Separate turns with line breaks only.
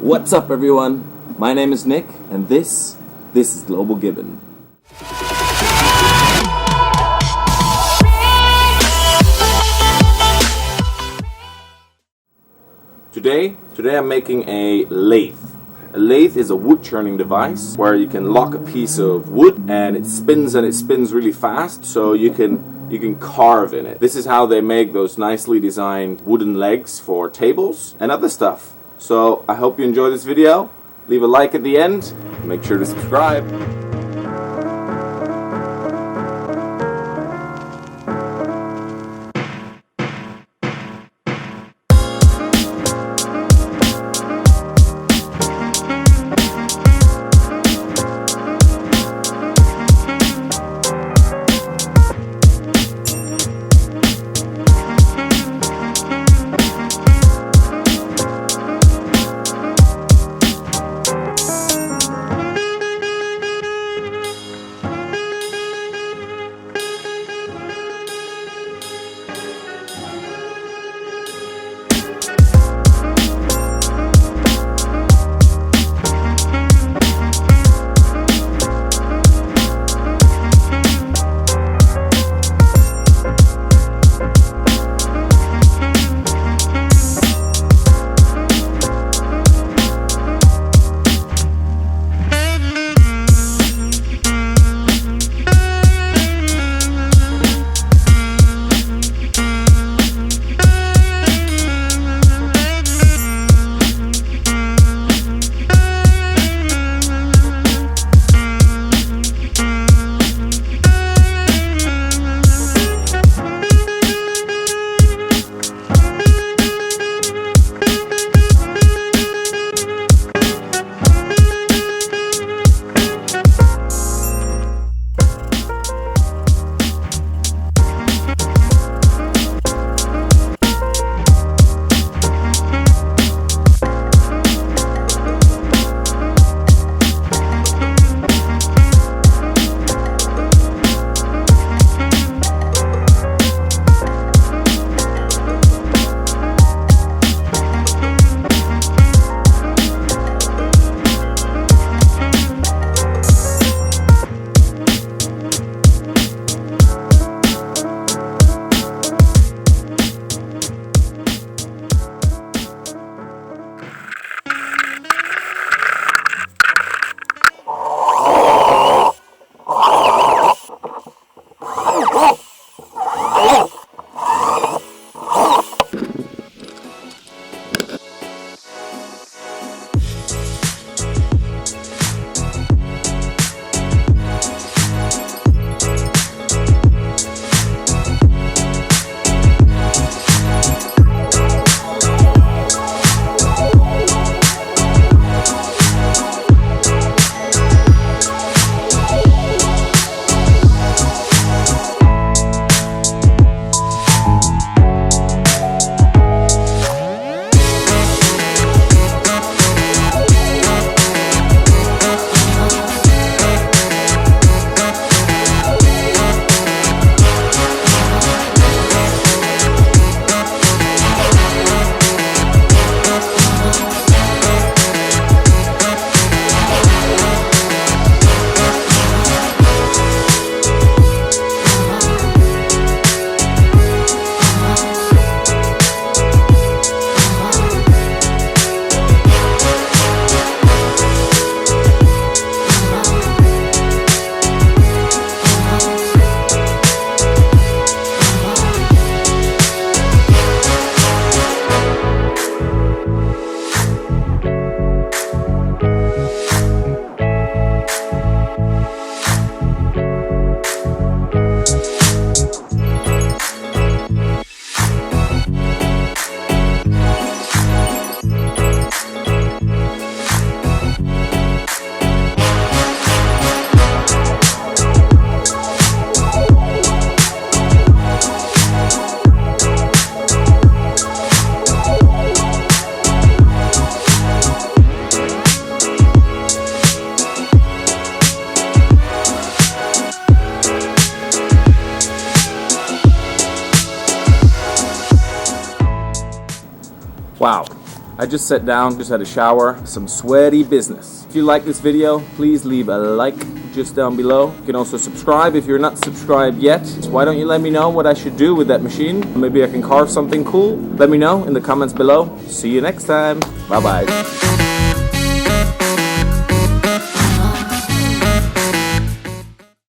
What's up everyone? My name is Nick and this is Global Gibbon. Today I'm making a lathe. A lathe is a wood churning device where you can lock a piece of wood and it spins really fast, so you can carve in it. This is how they make those nicely designed wooden legs for tables and other stuff. So I hope you enjoy this video. Leave a like at the end. Make sure to subscribe.
Wow,
I just sat down, just had a shower, some sweaty business. If you like this video, please leave a like just down below. You can also subscribe if you're not subscribed yet. So why don't you let me know what I should do with that machine? Maybe I can carve something cool. Let me know in the comments below. See you next time. Bye bye.